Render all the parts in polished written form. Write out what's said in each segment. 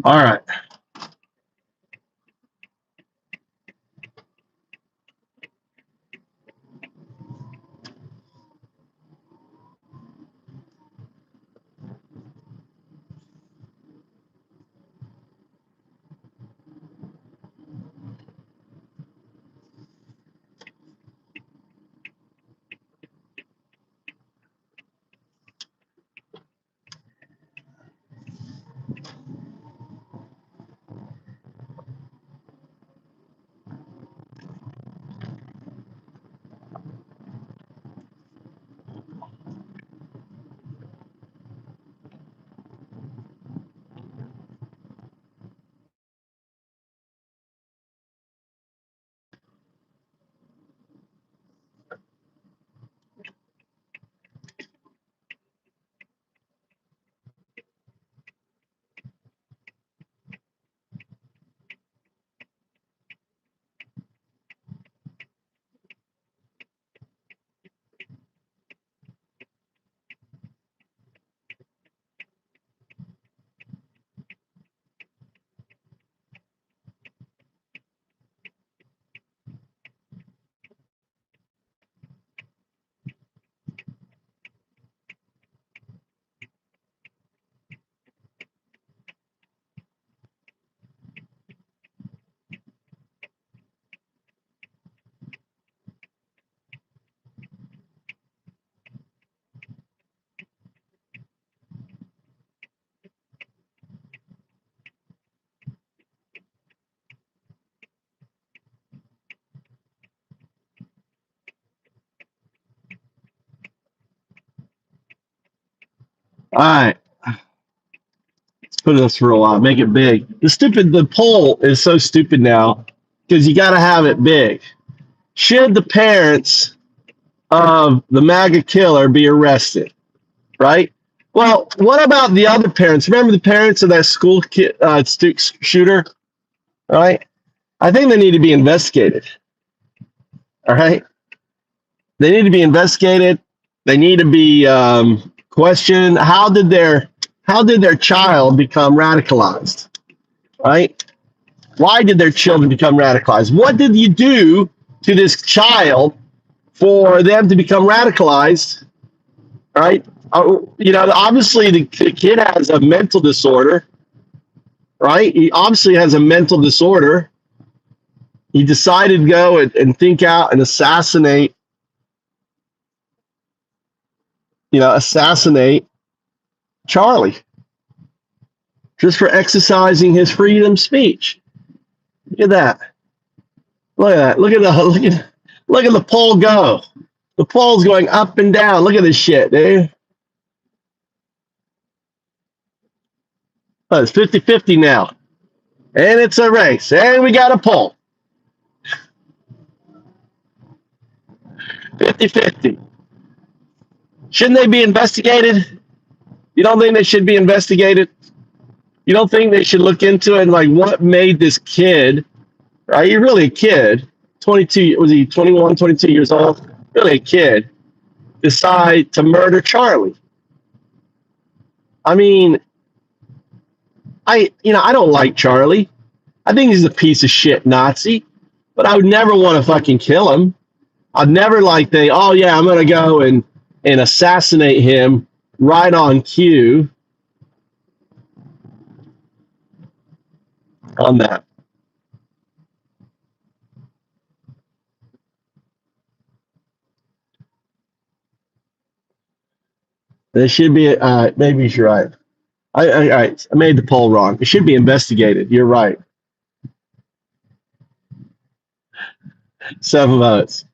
All right. All right. Let's put this for a while. Make it big. The poll is so stupid now because you got to have it big. Should the parents of the MAGA killer be arrested? Right? Well, what about the other parents? Remember the parents of that school kid, shooter? Right? I think they need to be investigated. All right? They need to be investigated. They need to be questioned. How did their child become radicalized? Right? Why did their children become radicalized? What did you do to this child for them to become radicalized? Right? Obviously the kid has a mental disorder. Right? He obviously has a mental disorder. He decided to go and think out and assassinate Charlie just for exercising his freedom of speech. Look at that. Look at that. Look at the poll go. The poll's going up and down. Look at this shit, dude. Oh, it's 50-50 now. And it's a race. And we got a poll. 50-50. Shouldn't they be investigated? You don't think they should be investigated? You don't think they should look into it and like what made this kid, right? You're really a kid. 22, was he 21, 22 years old? Really a kid. Decide to murder Charlie. I mean, I don't like Charlie. I think he's a piece of shit Nazi, but I would never want to fucking kill him. I'd never I'm gonna go and assassinate him right on cue on that. There should be maybe you're right. I made the poll wrong. It should be investigated. You're right. 7 votes.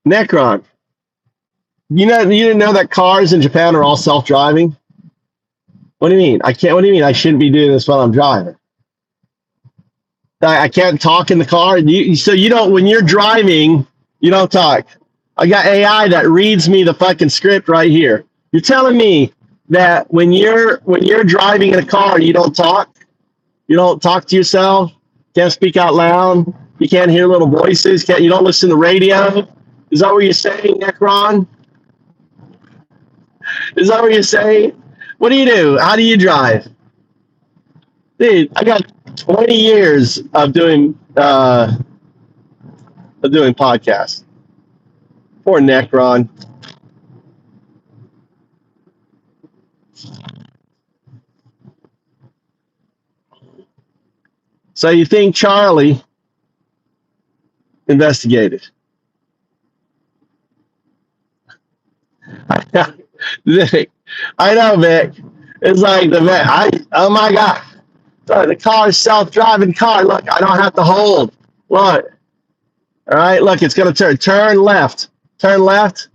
Necron. You didn't know that cars in Japan are all self-driving? What do you mean? What do you mean I shouldn't be doing this while I'm driving? I can't talk in the car. So you don't, when you're driving, you don't talk. I got AI that reads me the fucking script right here. You're telling me that when you're driving in a car, you don't talk? You don't talk to yourself? Can't speak out loud? You can't hear little voices? You don't listen to radio? Is that what you're saying, Necron? Is that what you're saying? What do you do? How do you drive? Dude, I got 20 years of doing podcasts. Poor Necron. So you think Charlie investigated? Vic, I know, Vic. It's like the Vic. Oh my God. The car is self-driving car. Look, I don't have to hold. Look. All right, look, it's going to turn. Turn left. Turn left.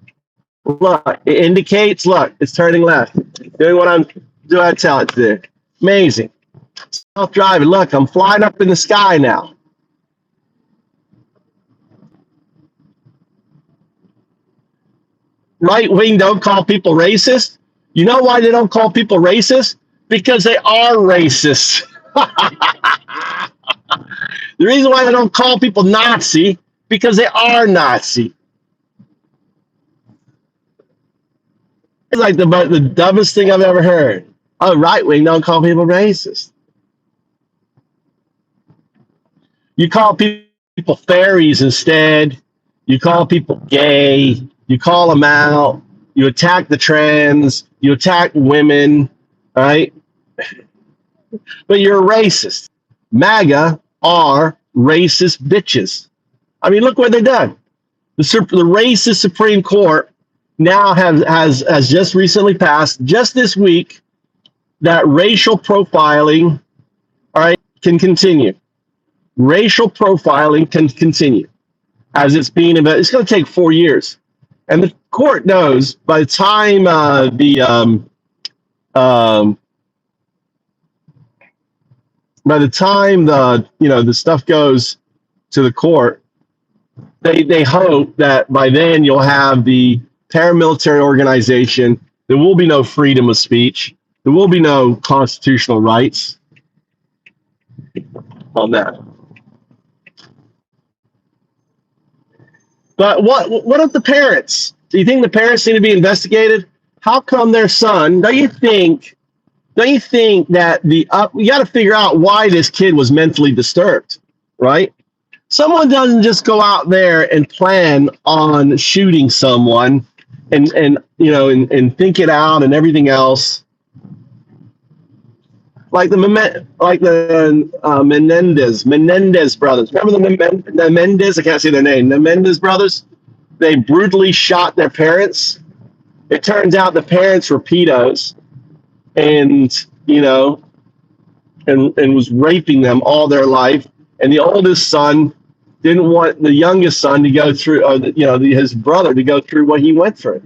Look, it indicates. Look, it's turning left. Doing what I tell it to do. Amazing. Self-driving. Look, I'm flying up in the sky now. Right wing don't call people racist. You know why they don't call people racist? Because they are racist. The reason why they don't call people Nazi, because they are Nazi. It's like the dumbest thing I've ever heard. Oh, right wing don't call people racist. You call people fairies instead. You call people gay. You call them out. You attack the trans. You attack women, right? But you're a racist. MAGA are racist bitches. I mean, look what they've done. The racist Supreme Court now has just recently passed, just this week, that racial profiling, all right, can continue. Racial profiling can continue as it's being about. It's going to take 4 years, and the court knows by the time the stuff goes to the court, they hope that by then you'll have the paramilitary organization. There will be no freedom of speech. There will be no constitutional rights on that. But what of the parents? Do you think the parents need to be investigated? How come their son? Don't you think that you got to figure out why this kid was mentally disturbed, right? Someone doesn't just go out there and plan on shooting someone and think it out and everything else. Like the Menendez brothers. Remember the Menendez? I can't say their name. The Menendez brothers. They brutally shot their parents. It turns out the parents were pedos, and was raping them all their life. And the oldest son didn't want the youngest son to go through, his brother to go through what he went through.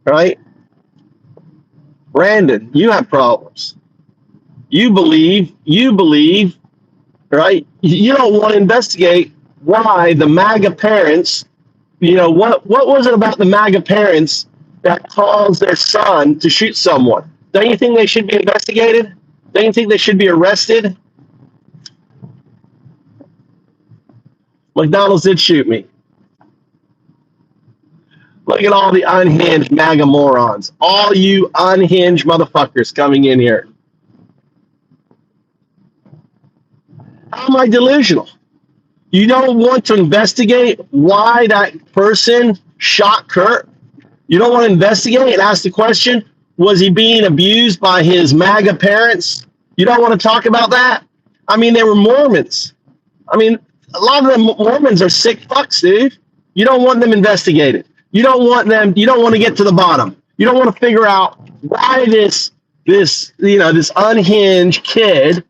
Right? Brandon, you have problems. You believe, right? You don't want to investigate why the MAGA parents, what was it about the MAGA parents that caused their son to shoot someone? Don't you think they should be investigated? Don't you think they should be arrested? McDonald's did shoot me. Look at all the unhinged MAGA morons. All you unhinged motherfuckers coming in here. How am I delusional? You don't want to investigate why that person shot Kirk? You don't want to investigate and ask the question, was he being abused by his MAGA parents? You don't want to talk about that? I mean, they were Mormons. I mean, a lot of them Mormons are sick fucks, dude. You don't want them investigated. You don't want to get to the bottom. You don't want to figure out why this unhinged kid,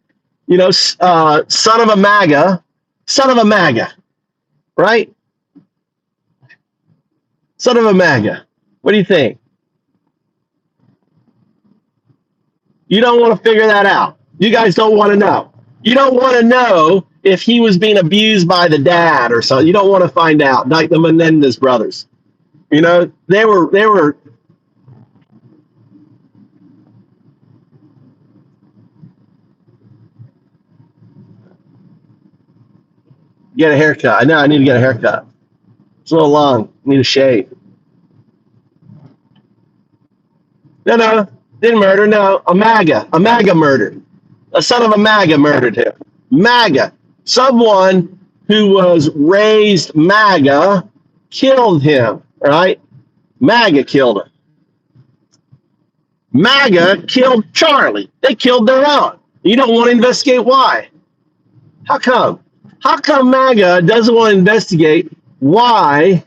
son of a MAGA, right? Son of a MAGA. What do you think? You don't want to figure that out. You guys don't want to know. You don't want to know if he was being abused by the dad or something. You don't want to find out, like the Menendez brothers. They were. Get a haircut. I know I need to get a haircut. It's a little long. I need a shave. No. Didn't murder, no. A MAGA murdered. A son of a MAGA murdered him. MAGA. Someone who was raised MAGA killed him, right? MAGA killed him. MAGA killed Charlie. They killed their own. You don't want to investigate why. How come? How come MAGA doesn't want to investigate why?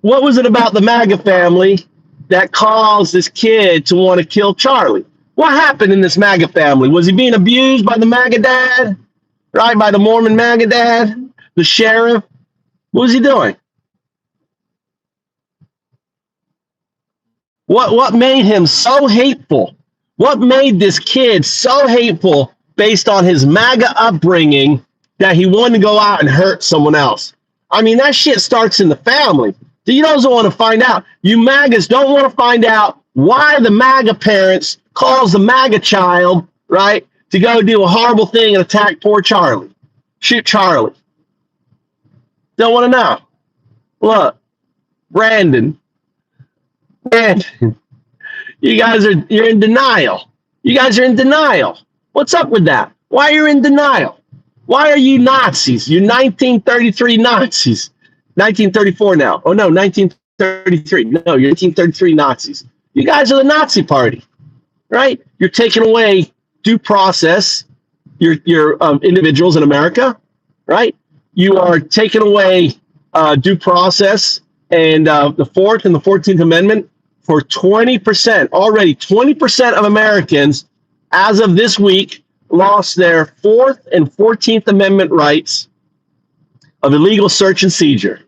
What was it about the MAGA family that caused this kid to want to kill Charlie? What happened in this MAGA family? Was he being abused by the MAGA dad? Right? By the Mormon MAGA dad? The sheriff? What was he doing? What made him so hateful? What made this kid so hateful based on his MAGA upbringing that he wanted to go out and hurt someone else? I mean, that shit starts in the family. You don't want to find out. You MAGAs don't want to find out why the MAGA parents calls the MAGA child, right, to go do a horrible thing and attack poor Charlie. Shoot Charlie. Don't want to know. Look, Brandon, you're in denial. You guys are in denial. What's up with that? Why are you in denial? Why are you Nazis? You're 1933 Nazis. 1934 now. Oh, no, 1933. No, you're 1933 Nazis. You guys are the Nazi party, right? You're taking away due process. You're individuals in America, right? You are taking away due process and the 4th and the 14th Amendment for 20%. Already 20% of Americans, as of this week, lost their 4th and 14th Amendment rights of illegal search and seizure.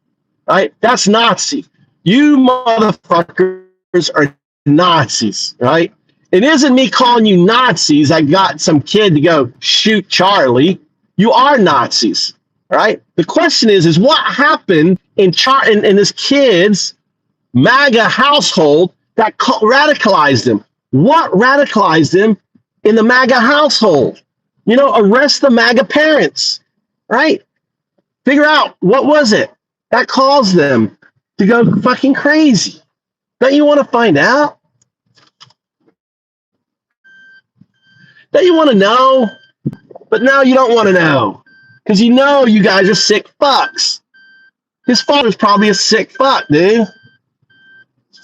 Right? That's Nazi. You motherfuckers are Nazis, right? It isn't me calling you Nazis. I got some kid to go shoot Charlie. You are Nazis, right? The question is what happened in this kid's MAGA household that radicalized him? What radicalized him in the MAGA household? You know, arrest the MAGA parents, right? Figure out what was it that caused them to go fucking crazy. Don't you want to find out? Don't you want to know? But now you don't want to know because you know you guys are sick fucks. His father's probably a sick fuck, dude.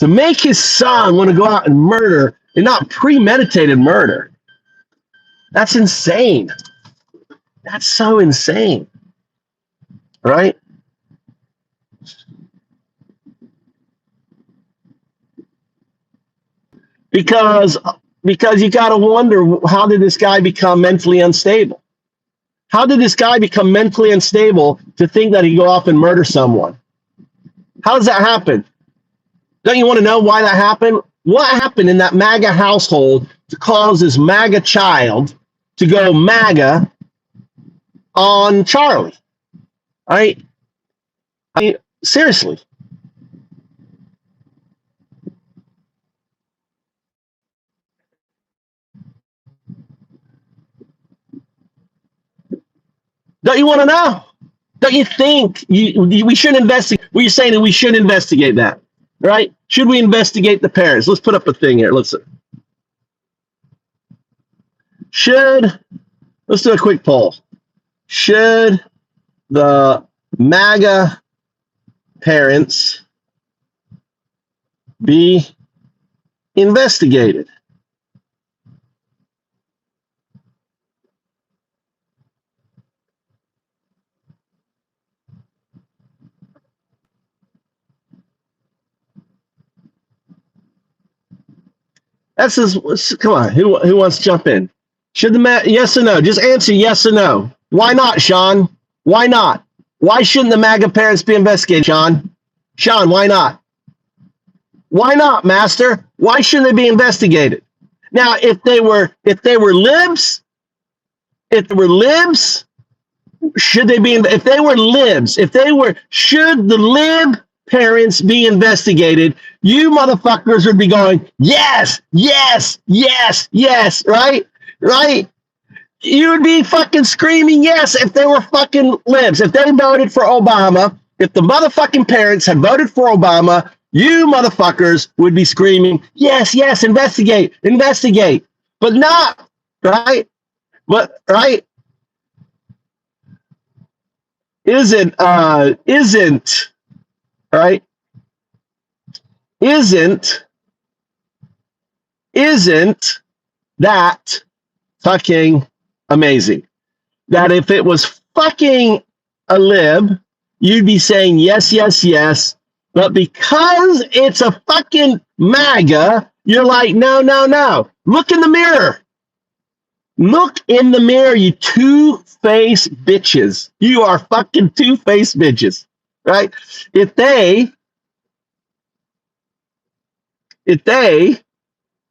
To make his son want to go out and murder and not premeditated murder. That's insane. That's so insane. Right? Because you got to wonder, how did this guy become mentally unstable? How did this guy become mentally unstable to think that he'd go off and murder someone? How does that happen? Don't you want to know why that happened? What happened in that MAGA household to cause this MAGA child to go MAGA on Charlie? I mean, seriously. Don't you want to know? Don't you think we shouldn't investigate? Well, you're saying that we should investigate that, right? Should we investigate the parents? Let's put up a thing here. Let's do a quick poll. Should the MAGA parents be investigated? That's just, come on. Who wants to jump in? Should yes or no? Just answer yes or no. Why not, Sean? Why not? Why shouldn't the MAGA parents be investigated, Sean? Sean, why not? Why not, Master? Why shouldn't they be investigated? Now, if they were libs, should they be? If they were libs, should the lib parents be investigated? You motherfuckers would be going, yes, yes, yes, yes, right? Right? You would be fucking screaming yes if they were fucking libs. If they voted for Obama, if the motherfucking parents had voted for Obama, You motherfuckers would be screaming, yes, yes, investigate, investigate, but not, right? But, right? Isn't, right? Isn't that fucking amazing? That if it was fucking a lib, you'd be saying yes, yes, yes. But because it's a fucking MAGA, you're like, no, no, no. Look in the mirror. Look in the mirror, you two-faced bitches. You are fucking two-faced bitches, right? If they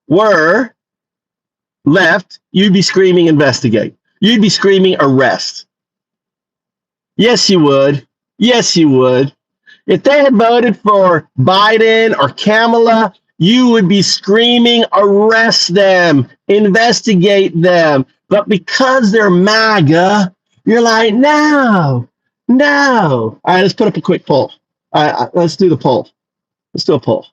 were left, you'd be screaming investigate. You'd be screaming arrest. Yes, you would. Yes, you would. If they had voted for Biden or Kamala, you would be screaming, arrest them, investigate them. But because they're MAGA, you're like, no, no. All right, let's put up a quick poll. All right, let's do the poll. Let's do a poll.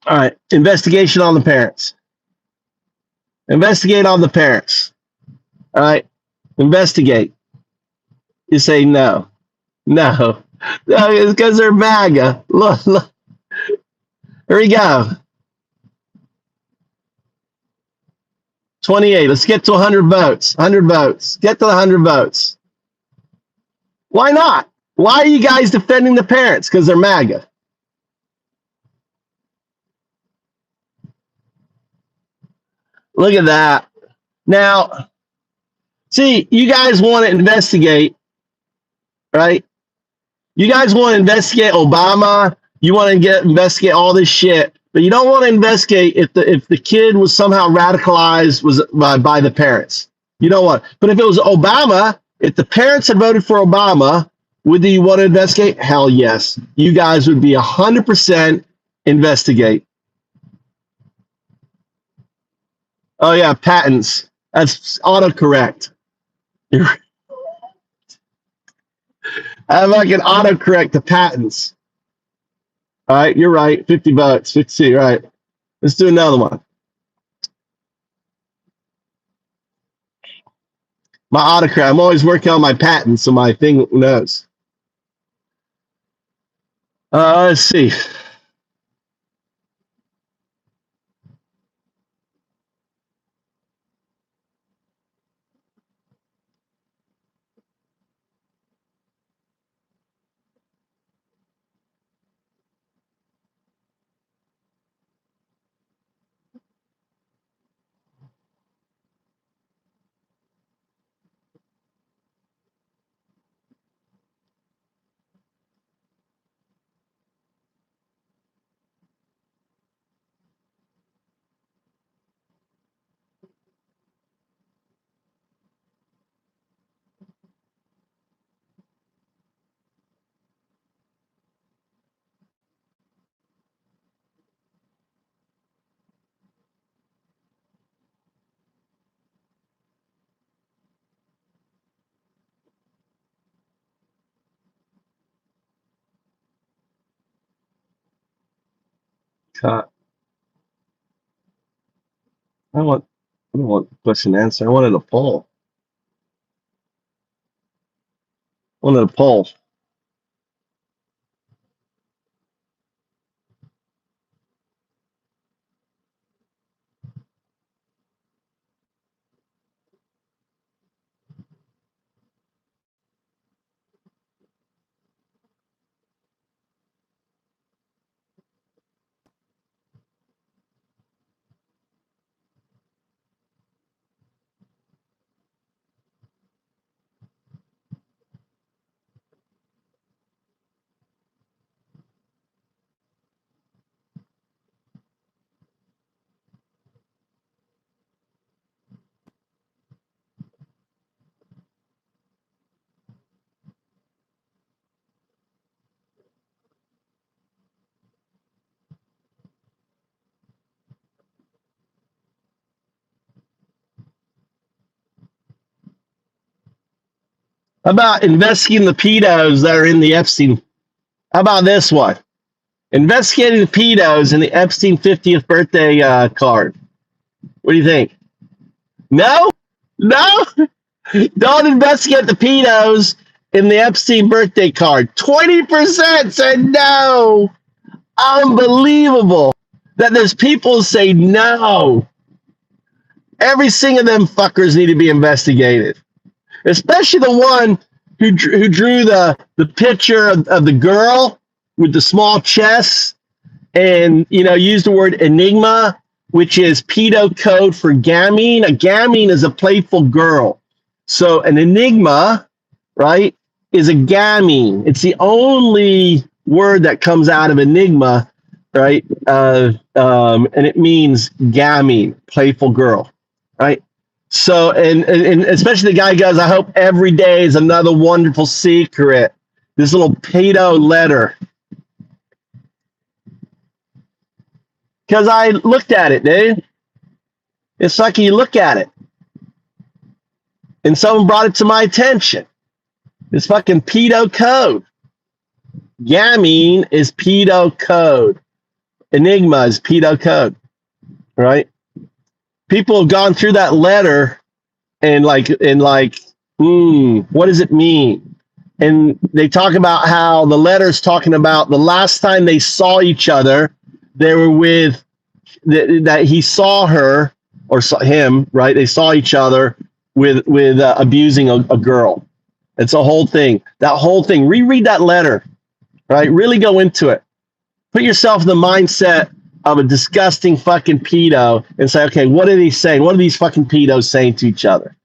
All right, investigation on the parents. Investigate on the parents. All right, investigate. You say no. No. No, it's because they're MAGA. Look, look. Here we go. 28. Let's get to 100 votes. 100 votes. Get to the 100 votes. Why not? Why are you guys defending the parents? Because they're MAGA. Look at that. Now, see, you guys want to investigate, right? You guys want to investigate Obama. You want to investigate all this shit, but you don't want to investigate if the kid was somehow radicalized was by the parents. You don't want. But if it was Obama, if the parents had voted for Obama, would you want to investigate? Hell yes. You guys would be 100% investigate. Oh yeah, patents. That's autocorrect. I fucking autocorrect the patents. All right, you're right. 50 bucks. 50. All right. Let's do another one. My autocorrect. I'm always working on my patents, so my thing knows. Let's see. Cut. I don't want question and answer. I wanted a poll. I wanted a poll. How about investigating the pedos that are in the Epstein? How about this one? Investigating the pedos in the Epstein 50th birthday card. What do you think? No? No? Don't investigate the pedos in the Epstein birthday card. 20% said no. Unbelievable that there's people who say no. Every single them fuckers need to be investigated. Especially the one who drew the picture of the girl with the small chest and, used the word enigma, which is pedo code for gamine. A gamine is a playful girl. So an enigma, right, is a gamine. It's the only word that comes out of enigma, right? And it means gamine, playful girl, right? So, and especially the guy goes, I hope every day is another wonderful secret. This little pedo letter. Because I looked at it, dude. It's like you look at it. And someone brought it to my attention. It's fucking pedo code. Gamine is pedo code. Enigma is pedo code. Right? People have gone through that letter and what does it mean? And they talk about how the letter's talking about the last time they saw each other, they were with that he saw her or saw him, right? They saw each other with abusing a girl. It's a whole thing. That whole thing. Reread that letter, right? Really go into it. Put yourself in the mindset of a disgusting fucking pedo and say, okay, what are they saying? What are these fucking pedos saying to each other?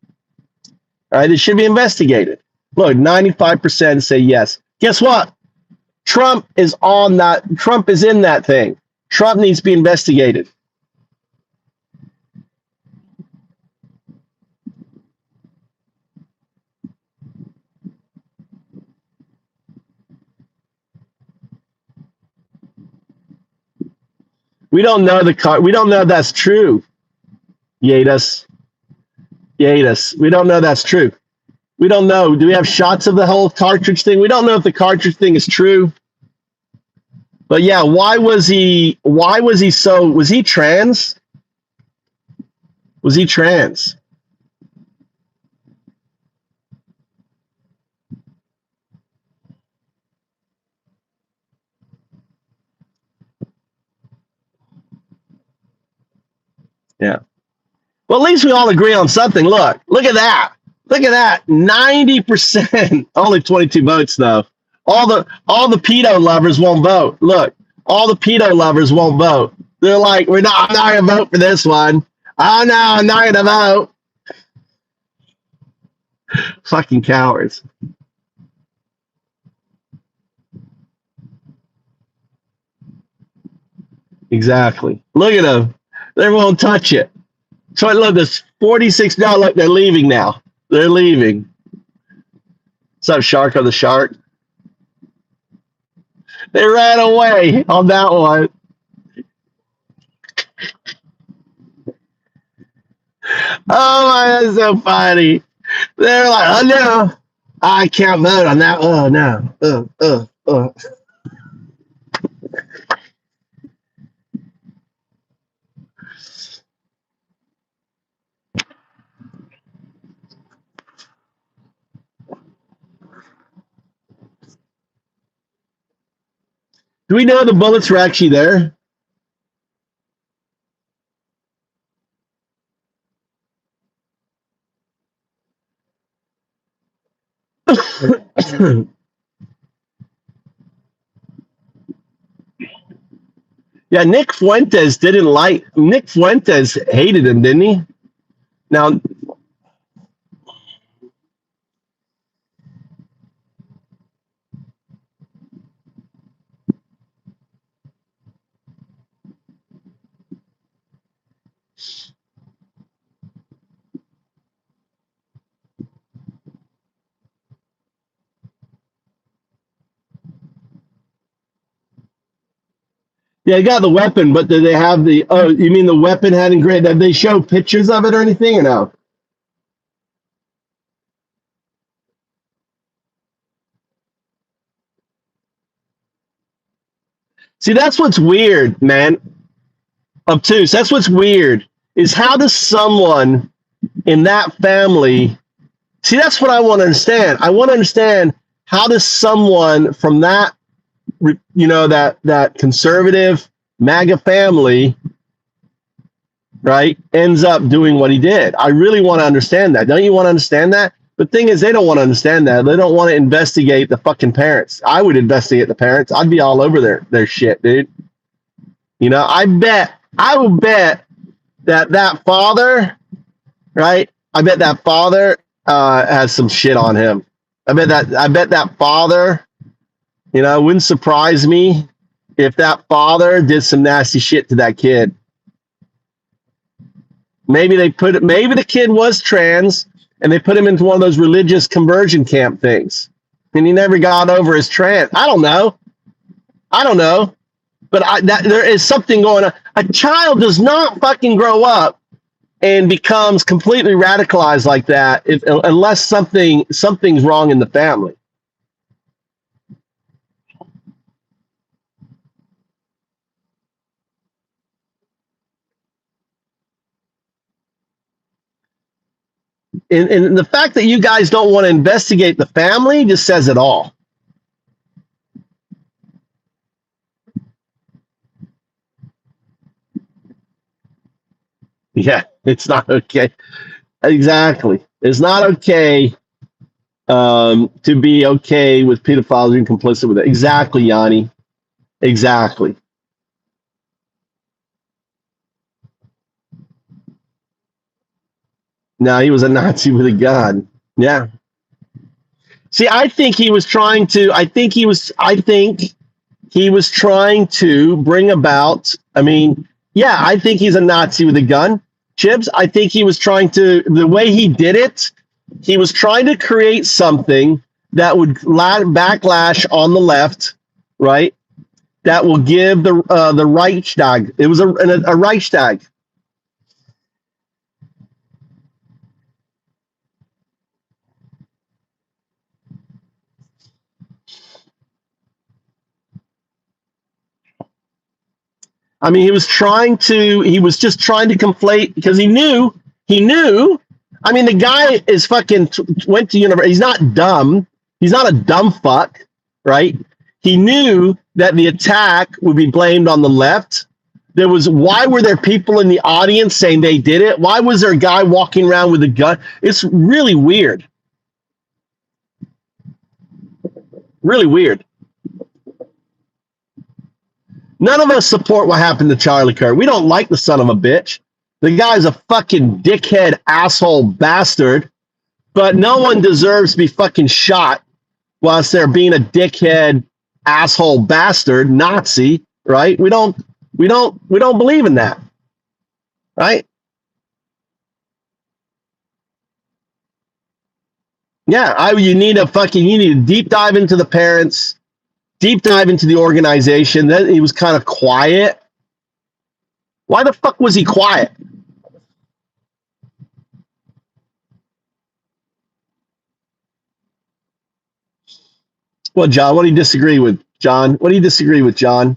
All right, it should be investigated. Look, 95% say yes. Guess what? Trump is on that. Trump is in that thing. Trump needs to be investigated. We don't know we don't know if that's true. Yatus. We don't know that's true. We don't know. Do we have shots of the whole cartridge thing? We don't know if the cartridge thing is true. But yeah, was he trans? Was he trans? Yeah. Well, at least we all agree on something. Look at that. 90%, only 22 votes though. All the pedo lovers won't vote. Look, all the pedo lovers won't vote. They're like, I'm not gonna vote for this one. Oh no, I'm not gonna vote. Fucking cowards. Exactly. Look at them. They won't touch it. So I love this 46. Now look, they're leaving now. They're leaving. What's up, Shark of the Shark? They ran away on that one. Oh my, that's so funny. They're like, oh no, I can't vote on that. Oh no. Do we know the bullets were actually there? Yeah, Nick Fuentes hated him, didn't he? Now, yeah, he got the weapon, but did they have the? Oh, you mean the weapon had engraved? Did they show pictures of it or anything, or no? See, that's what's weird, man. Obtuse. That's what's weird is how does someone in that family? See, that's what I want to understand. I want to understand how does someone from that, that conservative MAGA family, right, ends up doing what he did. I really want to understand that. Don't you want to understand that? The thing is, they don't want to understand that. They don't want to investigate the fucking parents. I would investigate the parents. I'd be all over their shit, dude. I will bet that father, right? I bet that father has some shit on him. I bet that father, it wouldn't surprise me if that father did some nasty shit to that kid. Maybe the kid was trans and they put him into one of those religious conversion camp things. And he never got over his trans. I don't know. But there is something going on. A child does not fucking grow up and becomes completely radicalized like that unless something's wrong in the family. And the fact that you guys don't want to investigate the family just says it all. Yeah, it's not okay. Exactly. It's not okay to be okay with pedophiles and complicit with it. Exactly, Yanni. Exactly. No, he was a Nazi with a gun. Yeah. See, I think he was trying to. I think he was trying to bring about. I mean, yeah, I think he's a Nazi with a gun. Chibs, I think he was trying to. The way he did it, he was trying to create something that would backlash on the left, right? That will give the Reichstag. It was a Reichstag. I mean, he was just trying to conflate because he knew. I mean, the guy is fucking went to university. He's not dumb. He's not a dumb fuck, right? He knew that the attack would be blamed on the left. Why were there people in the audience saying they did it? Why was there a guy walking around with a gun? It's really weird. Really weird. None of us support what happened to Charlie Kirk. We don't like the son of a bitch. The guy's a fucking dickhead, asshole, bastard. But no one deserves to be fucking shot whilst they're being a dickhead, asshole, bastard, Nazi. Right? We don't believe in that. Right? Yeah. You need to deep dive into the parents, deep dive into the organization. Then he was kind of quiet. Why the fuck was he quiet? Well, John, what do you disagree with, John? What do you disagree with, John?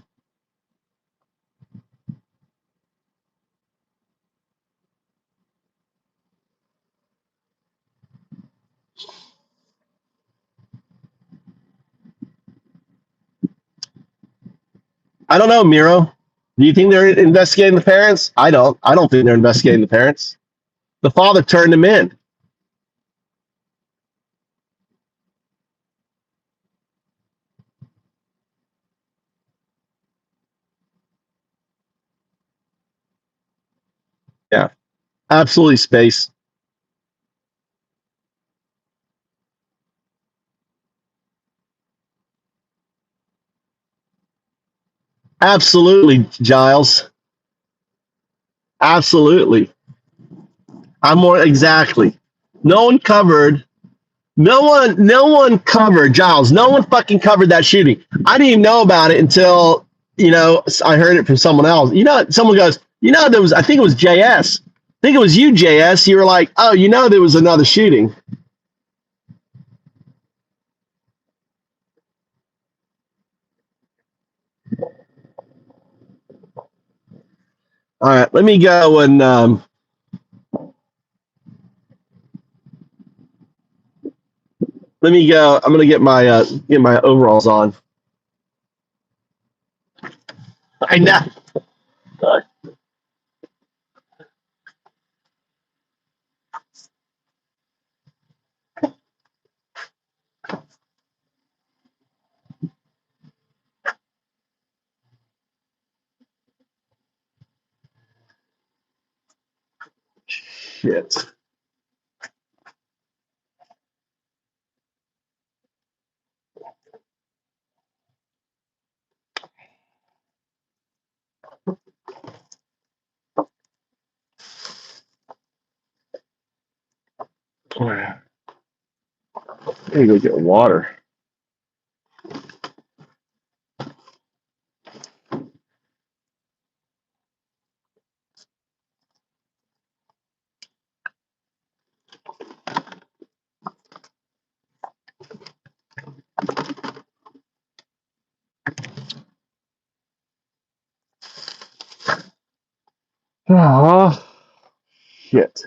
I don't know, Miro. Do you think they're investigating the parents? I don't. I don't think they're investigating the parents. The father turned him in. Yeah, absolutely space. Absolutely, Giles. Absolutely. I'm more exactly. No one covered. No one covered Giles. No one fucking covered that shooting. I didn't even know about it until I heard it from someone else. Someone goes, there was. I think it was JS. I think it was you, JS. You were like, oh, there was another shooting. All right, let me go and let me go. I'm gonna get my overalls on. I know. Shit. I need to go get water. Oh, shit.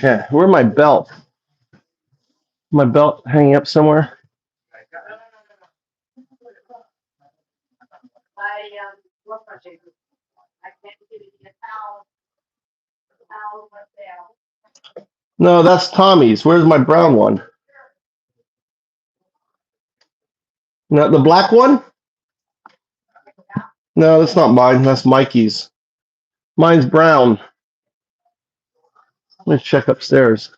Yeah, where's my belt? My belt hanging up somewhere? No, that's Tommy's. Where's my brown one? No, the black one? No, that's not mine. That's Mikey's. Mine's brown. Let's check upstairs.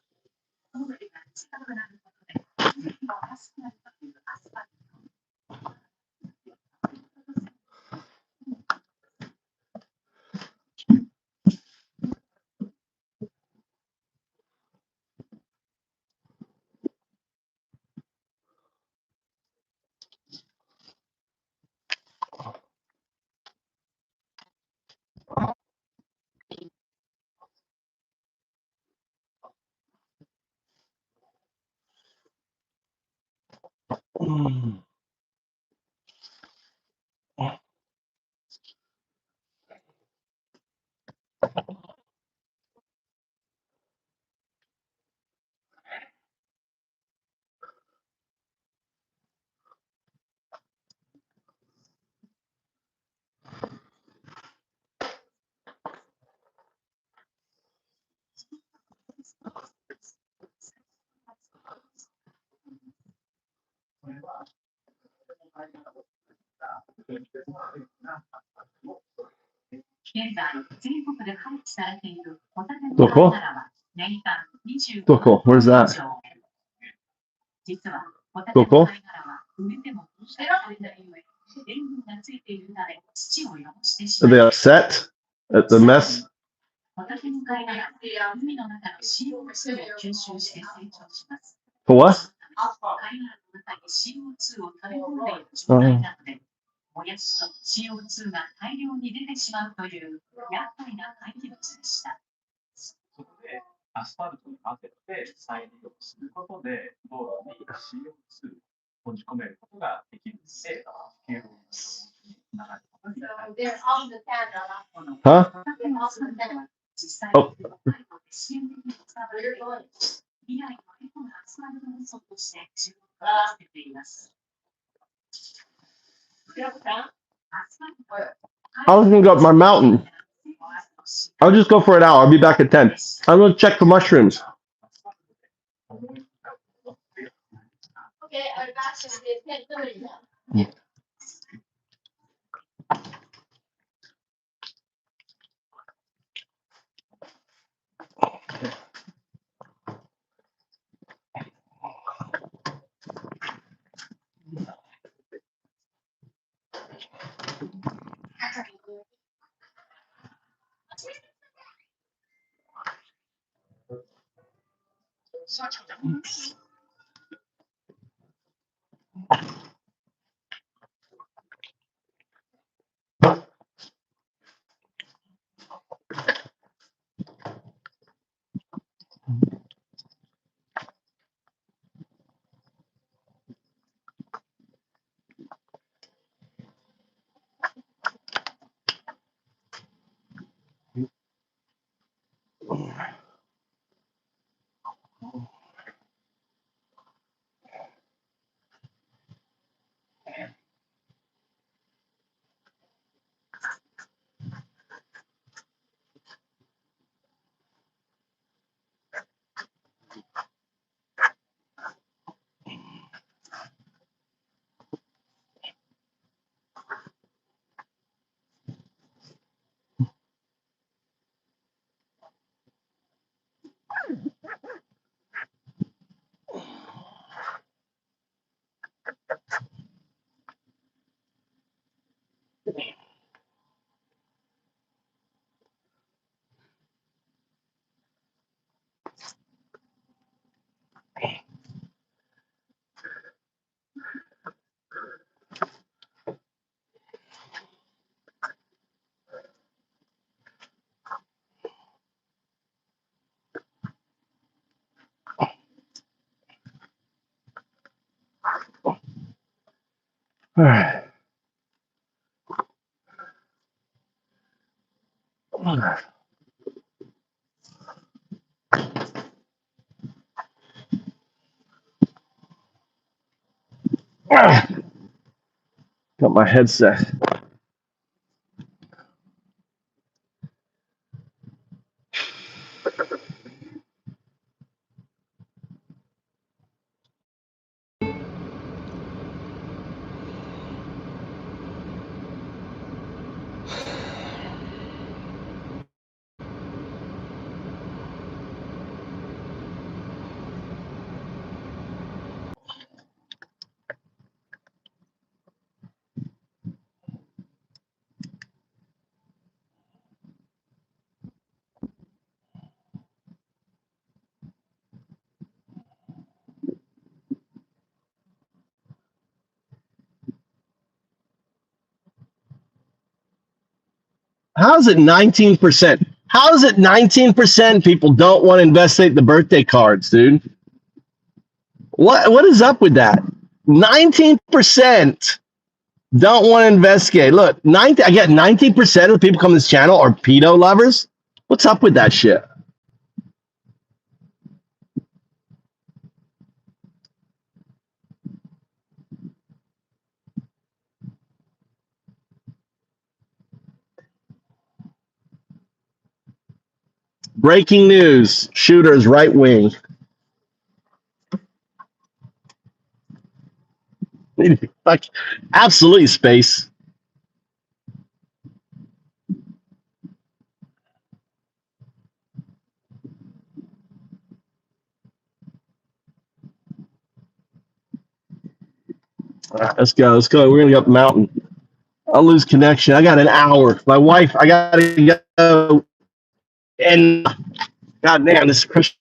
Doko? Doko, where's that? Doko? Are they upset at the mess? For what? Huh? Oh. I was gonna go up my mountain. I'll just go for an hour. I'll be back at 10. I'm gonna check for mushrooms. All right. Got my headset. How is it 19%? How is it 19% people don't want to investigate the birthday cards, dude? What is up with that? 19% don't want to investigate. Look, I get 19% of the people come to this channel are pedo lovers. What's up with that shit? Breaking news: shooters right wing. Like, absolutely, space. All right, let's go. Let's go. We're gonna go up the mountain. I'll lose connection. I got an hour. My wife, I gotta go And God damn, this is Christian.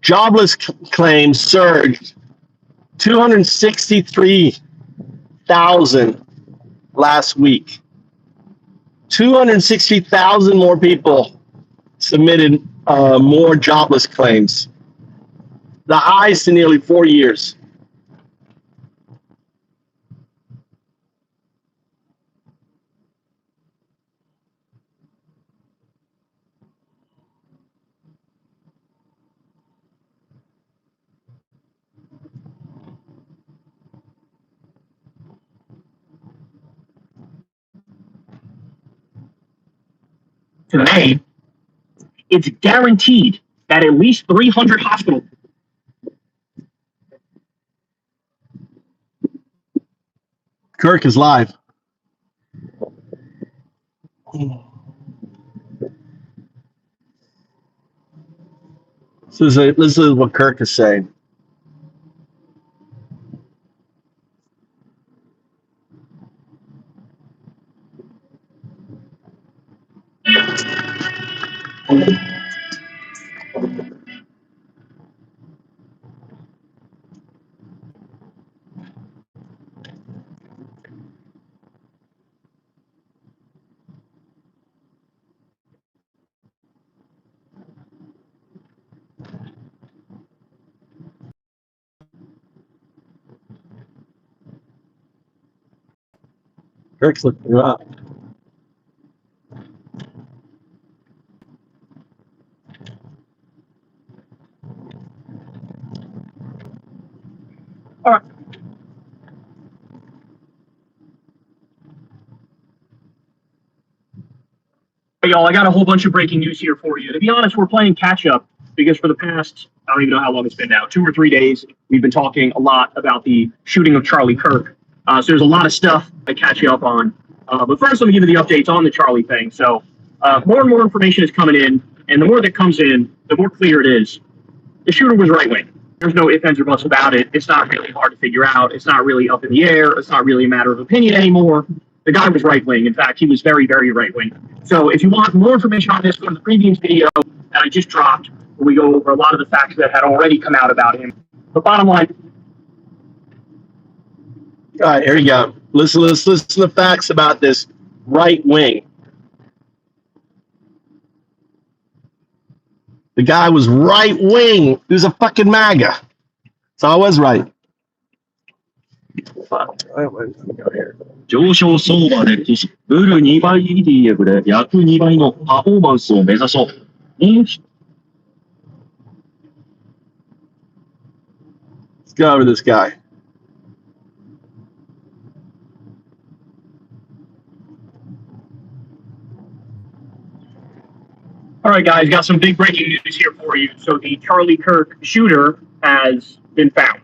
Jobless claims surged 263,000 last week. 260,000 more people submitted more jobless claims, the highest in nearly 4 years. Today, it's guaranteed that at least 300 hospitals. Kirk is live. This is what Kirk is saying. Kirk's looking up. All right. Hey, y'all, I got a whole bunch of breaking news here for you. To be honest, we're playing catch up because for the past, I don't even know how long it's been now, 2 or 3 days, we've been talking a lot about the shooting of Charlie Kirk. So there's a lot of stuff I catch you up on. But first, let me give you the updates on the Charlie thing. So more and more information is coming in, and the more that comes in, the more clear it is. The shooter was right wing. There's no ifs, ands, or buts about it. It's not really hard to figure out. It's not really up in the air. It's not really a matter of opinion anymore. The guy was right wing. In fact, he was very, very right wing. So if you want more information on this, go to the previous video that I just dropped, where we go over a lot of the facts that had already come out about him. But bottom line. All right, here you go. Listen to the facts about this right wing. The guy was right wing. He was a fucking MAGA. So I was right. 上昇相場でブル2倍 ETF で約2倍のパフォーマンスを目指そう。Let's go over this guy. All right, guys, got some big breaking news here for you. So the Charlie Kirk shooter has been found.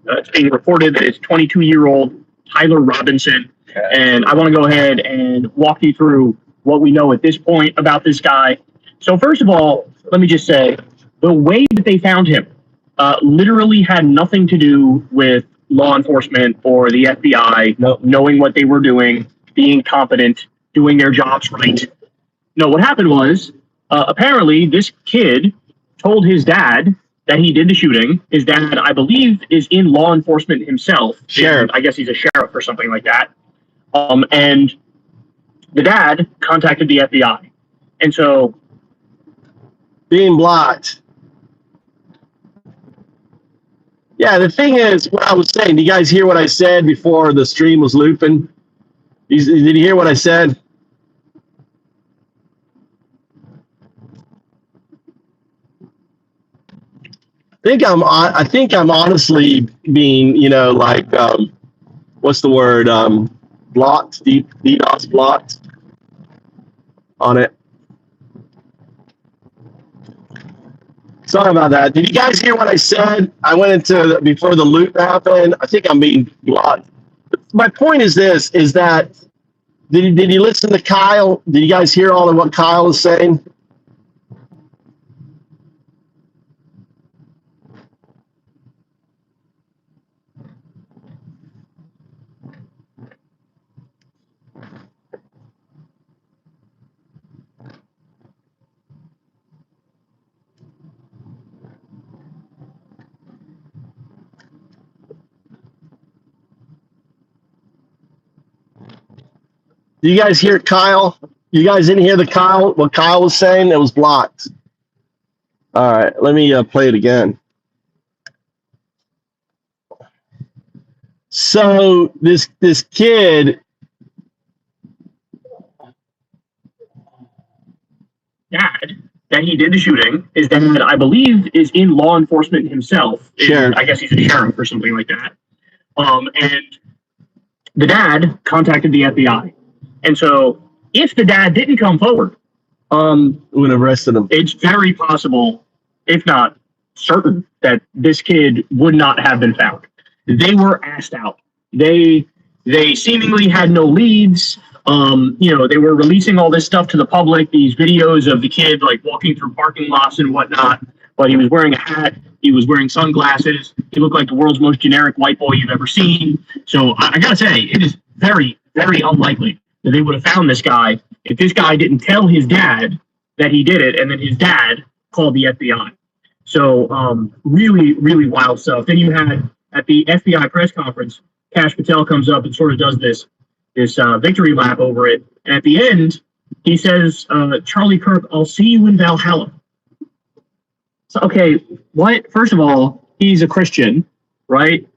It's being reported that it's 22-year-old Tyler Robinson. And I want to go ahead and walk you through what we know at this point about this guy. So first of all, let me just say, the way that they found him literally had nothing to do with law enforcement or the FBI knowing what they were doing, being competent, doing their jobs right. No, what happened was, apparently this kid told his dad that he did the shooting. His dad, I believe, is in law enforcement himself. Sheriff. I guess he's a sheriff or something like that. And the dad contacted the FBI. And so... Being blocked. Yeah, the thing is, what I was saying, do you guys hear what I said before the stream was looping? Did you hear what I said? I think I'm honestly being, like, what's the word? Blocked, DDoS blocked on it. Sorry about that. Did you guys hear what I said? I went into before the loop happened. I think I'm being blocked. My point is this: is that did you listen to Kyle? Did you guys hear all of what Kyle was saying? Do you guys hear Kyle? You guys didn't hear what Kyle was saying? It was blocked. All right, let me play it again. So this kid, dad that he did the shooting, his dad, I believe, is in law enforcement himself. Sure. I guess he's a sheriff or something like that. And the dad contacted the FBI. And so if the dad didn't come forward, would have arrested him. It's very possible, if not certain, that this kid would not have been found. They were asked out. They seemingly had no leads. They were releasing all this stuff to the public, these videos of the kid like walking through parking lots and whatnot, but he was wearing a hat, he was wearing sunglasses, he looked like the world's most generic white boy you've ever seen. So I gotta say, it is very, very unlikely that they would have found this guy if this guy didn't tell his dad that he did it, and then his dad called the FBI. So really, really wild stuff. Then you had at the FBI press conference, Kash Patel comes up and sort of does this victory lap over it. And at the end, he says, Charlie Kirk, I'll see you in Valhalla. So, okay, what? First of all, he's a Christian, right?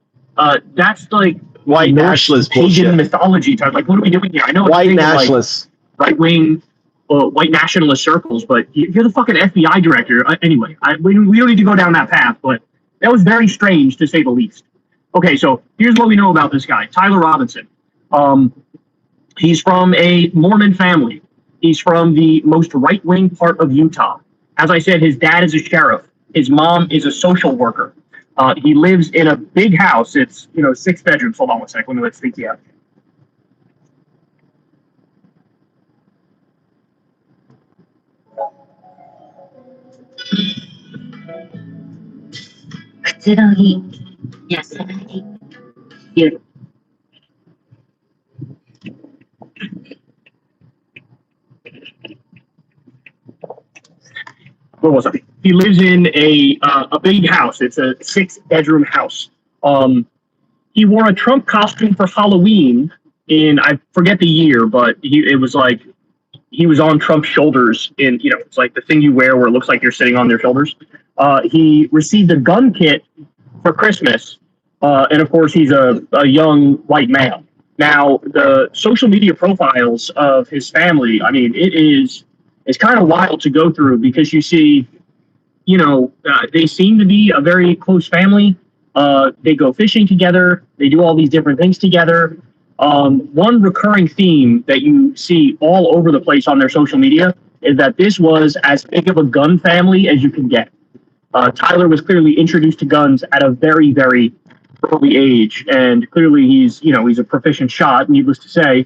That's like white nationalist pagan mythology type. Like, what are we doing here? I know it's white nationalists, like, right-wing, white nationalist circles, but you're the fucking FBI director. Anyway, we don't need to go down that path, but that was very strange to say the least. Okay, so here's what we know about this guy, Tyler Robinson. He's from a Mormon family. He's from the most right-wing part of Utah. As I said, his dad is a sheriff. His mom is a social worker. He lives in a big house. It's 6 bedrooms. Hold on one second. Let's think here. Where was I? He lives in a big house. It's a 6-bedroom house. He wore a Trump costume for Halloween in, I forget the year, but it was like he was on Trump's shoulders in, it's like the thing you wear where it looks like you're sitting on their shoulders. He received a gun kit for Christmas. And of course, he's a young white male. Now, the social media profiles of his family, I mean, it's kind of wild to go through because you see, they seem to be a very close family. They go fishing together. They do all these different things together. One recurring theme that you see all over the place on their social media is that this was as big of a gun family as you can get. Tyler was clearly introduced to guns at a very, very early age, and clearly he's a proficient shot, needless to say.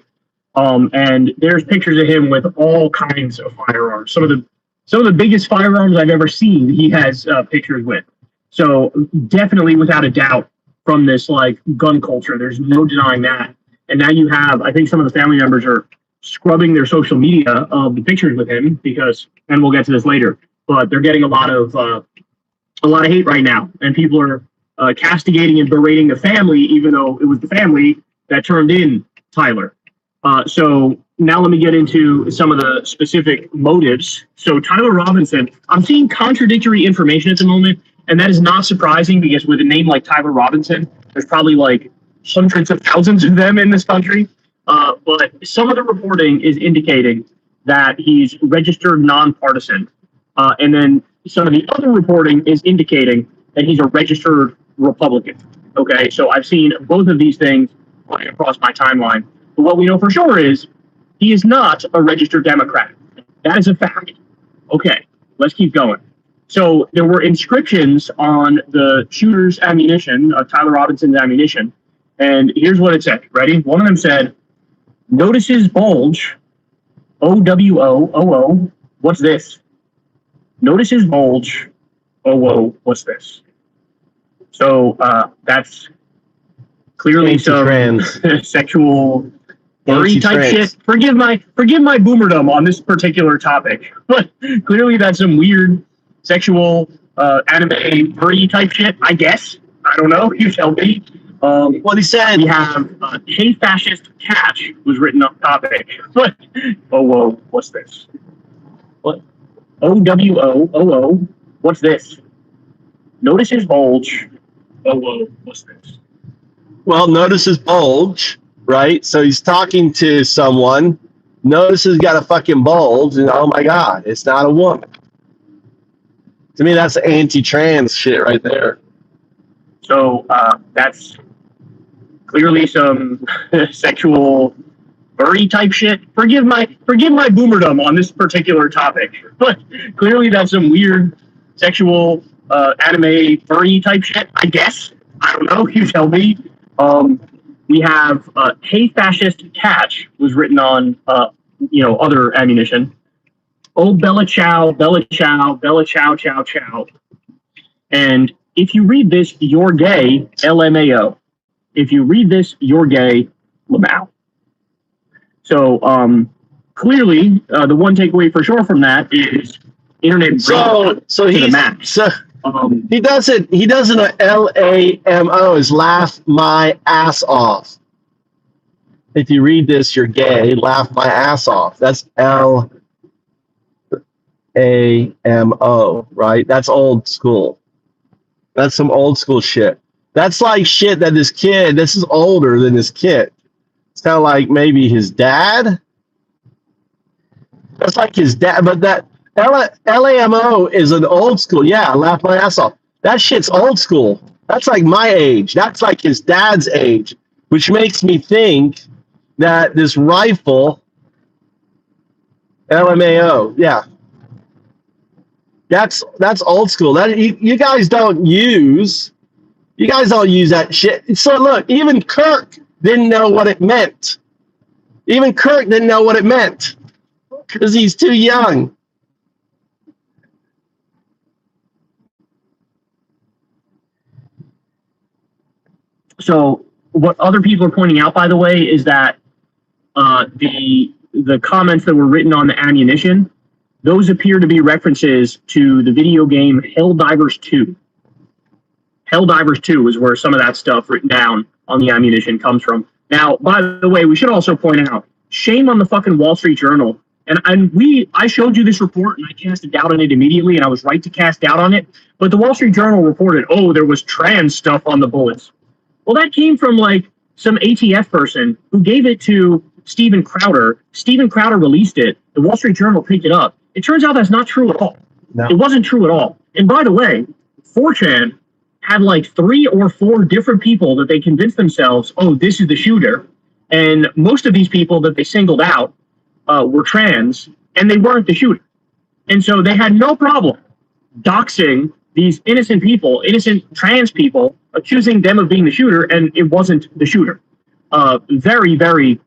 And there's pictures of him with all kinds of firearms. Some of the biggest firearms I've ever seen, he has pictures with. So definitely, without a doubt, from this like gun culture, there's no denying that. And now you have, I think some of the family members are scrubbing their social media of the pictures with him because, and we'll get to this later, but they're getting a lot of hate right now, and people are castigating and berating the family, even though it was the family that turned in Tyler. So now let me get into some of the specific motives. So Tyler Robinson, I'm seeing contradictory information at the moment. And that is not surprising because with a name like Tyler Robinson, there's probably like hundreds of thousands of them in this country. But some of the reporting is indicating that he's registered nonpartisan. And then some of the other reporting is indicating that he's a registered Republican. Okay, so I've seen both of these things flying across my timeline. But what we know for sure is he is not a registered Democrat. That is a fact. Okay, let's keep going. So there were inscriptions on the shooter's ammunition, Tyler Robinson's ammunition, and here's what it said. Ready? One of them said, "Notices bulge, OWO, what's this? Notices bulge, what's this?" So that's clearly some sexual furry type shit. Forgive my boomerdom on this particular topic, but clearly that's some weird sexual anime furry type shit. I guess I don't know. You tell me. What he said. We have "Hey fascist catch" was written on topic. But what's this? What? OWO, what's this? Notices bulge. What's this? Well, notices bulge, right? So he's talking to someone. Notices got a fucking bulge, and oh my god, it's not a woman. To me, that's anti-trans shit right there. So that's clearly some sexual furry type shit. Forgive my boomerdom on this particular topic, but clearly that's some weird sexual anime furry type shit. I guess I don't know. You tell me. We have "Hey fascist catch" was written on other ammunition. "Oh Bella Chow, Bella Chow, Bella Chow, Chow, Chow." And if you read this, you're gay, LMAO. If you read this, you're gay, Lamau. So clearly, the one takeaway for sure from that is internet. So he's so he doesn't LAMO is laugh my ass off. If you read this, you're gay, laugh my ass off. That's LAMO, right? That's old school. That's some old school shit. That's like shit that this is older than this kid. It's kind of like maybe his dad. That's like his dad, but that LAMO is an old school. Yeah, laugh my ass off. That shit's old school. That's like my age. That's like his dad's age, which makes me think that this rifle, LMAO, yeah. That's old school. That you guys don't use. You guys don't use that shit. So look, even Kirk didn't know what it meant. Even Kirk didn't know what it meant because he's too young. So what other people are pointing out, by the way, is that the comments that were written on the ammunition, those appear to be references to the video game Helldivers 2. Helldivers 2 is where some of that stuff written down on the ammunition comes from. Now, by the way, we should also point out, shame on the fucking Wall Street Journal. And I showed you this report and I cast doubt on it immediately, and I was right to cast doubt on it. But the Wall Street Journal reported, oh, there was trans stuff on the bullets. Well, that came from like some ATF person who gave it to Steven Crowder. Steven Crowder released it. The Wall Street Journal picked it up. It turns out that's not true at all. No. It wasn't true at all. And by the way, 4chan had like 3 or 4 different people that they convinced themselves, oh, this is the shooter. And most of these people that they singled out were trans, and they weren't the shooter. And so they had no problem doxing these innocent people, innocent trans people, accusing them of being the shooter, and it wasn't the shooter. Very, very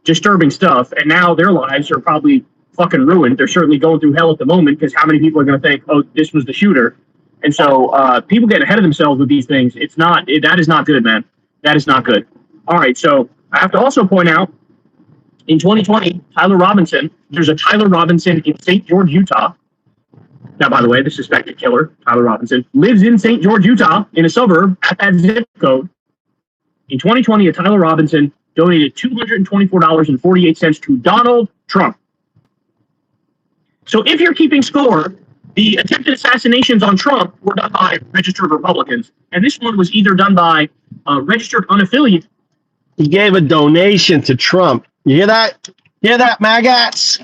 disturbing stuff. And now their lives are probably fucking ruined. They're certainly going through hell at the moment because how many people are going to think, oh, this was the shooter? And so people get ahead of themselves with these things. That is not good, man. That is not good. All right, so I have to also point out, in 2020, Tyler Robinson, there's a Tyler Robinson in St. George, Utah. Now, by the way, the suspected killer, Tyler Robinson, lives in St. George, Utah, in a suburb at that zip code. In 2020, a Tyler Robinson donated $224.48 to Donald Trump. So if you're keeping score, The attempted assassinations on Trump were done by registered Republicans, and this one was either done by registered unaffiliated. He gave a donation to Trump. You hear that? Hear that, maggots?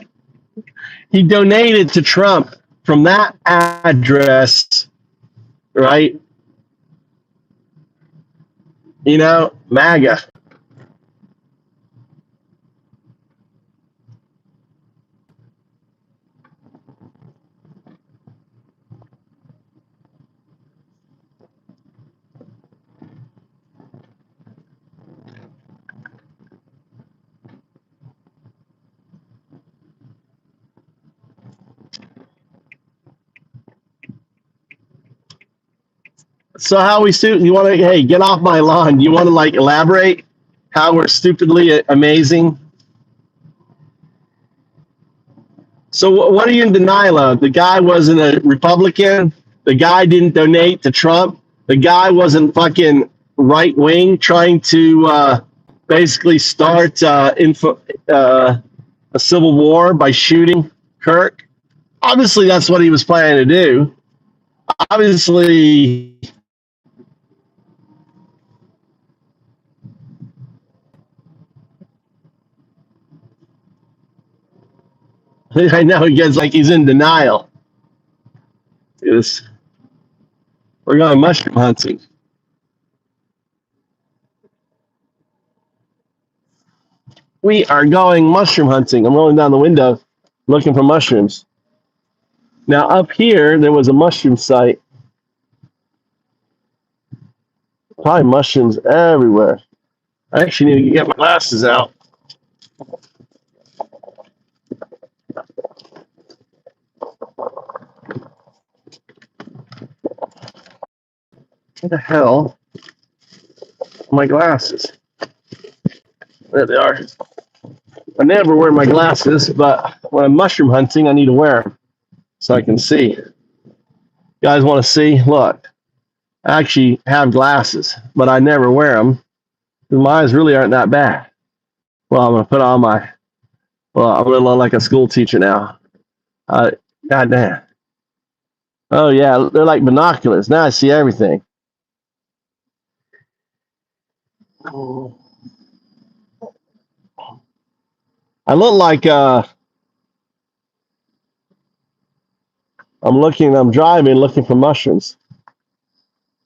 He donated to Trump from that address, right? You know, MAGA. So how we you want to, hey, get off my lawn. You want to like elaborate how we're stupidly amazing? So what are you in denial of? The guy wasn't a Republican. The guy didn't donate to Trump. The guy wasn't fucking right wing trying to basically start a civil war by shooting Kirk. Obviously, that's what he was planning to do. Obviously, I know he gets like he's in denial. We're going mushroom hunting. We are going mushroom hunting. I'm rolling down the window looking for mushrooms. Now, up here, there was a mushroom site. Probably mushrooms everywhere. I actually need to get my glasses out. Where the hell are my glasses? There they are. I never wear my glasses, but when I'm mushroom hunting, I need to wear them so I can see. You guys want to see? Look, I actually have glasses, but I never wear them. My eyes really aren't that bad. Well, I'm going to put on my, well, I'm going to look like a school teacher now. God damn. Oh, yeah, they're like binoculars. Now I see everything. I look like I'm driving looking for mushrooms.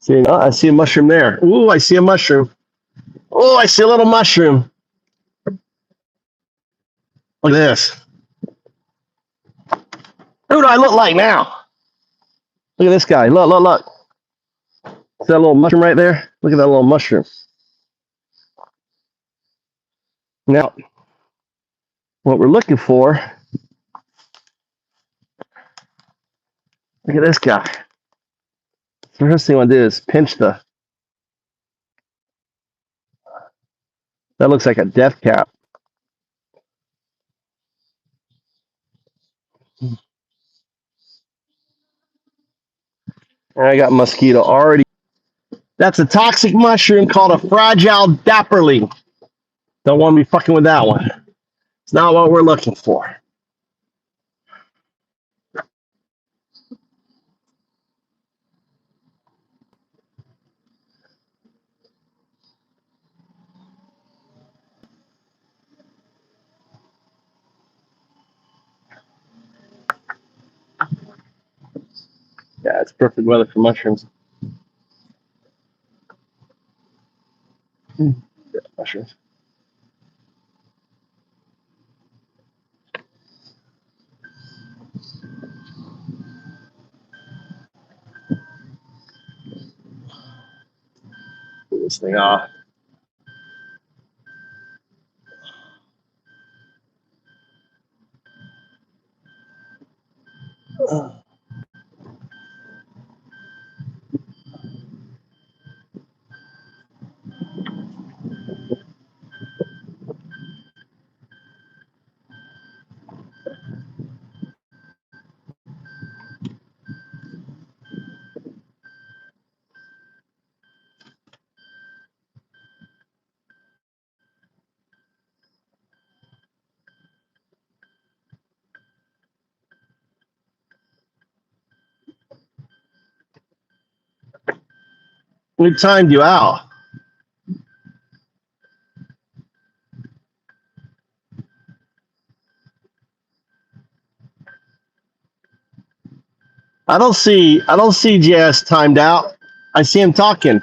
See, oh, I see a mushroom there. Ooh, I see a mushroom. Oh, I see a little mushroom. Look at this. Who do I look like now? Look at this guy. Look. See that little mushroom right there? Look at that little mushroom. Now, what we're looking for, look at this guy. The first thing I want to do is pinch that looks like a death cap. And I got mosquito already. That's a toxic mushroom called a fragile dapperling. Don't want to be fucking with that one. It's not what we're looking for. Yeah, it's perfect weather for mushrooms. Mushrooms. Pull this thing off. We timed you out. I don't see JS timed out. I see him talking.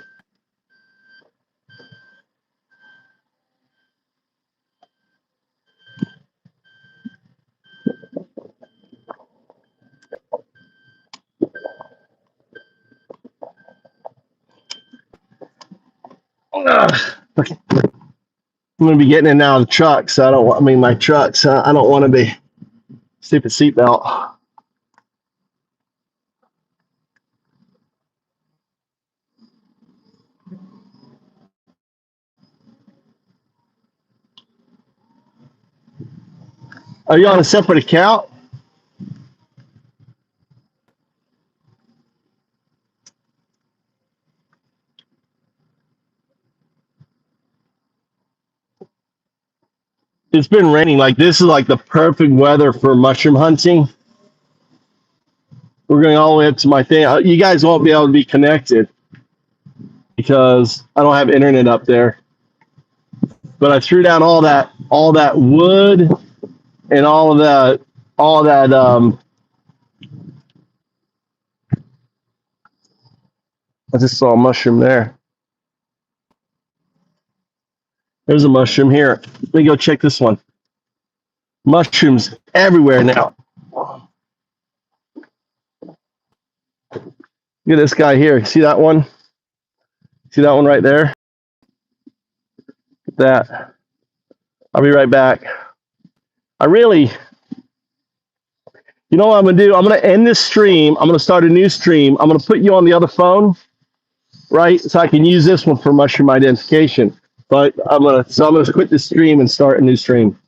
Okay. I'm gonna be getting in now the truck, so I don't. I mean, my truck, so I don't want to be stupid seatbelt. Are you on a separate account? It's been raining. Like this is like the perfect weather for mushroom hunting. We're going all the way up to my thing. You guys won't be able to be connected because I don't have internet up there. But I threw down all that wood and all that I just saw a mushroom there. There's a mushroom here. Let me go check this one. Mushrooms everywhere now. Look at this guy here. See that one? See that one right there? Look at that. I'll be right back. You know what I'm going to do? I'm going to end this stream. I'm going to start a new stream. I'm going to put you on the other phone, right? So I can use this one for mushroom identification. But I'm going to quit this stream and start a new stream.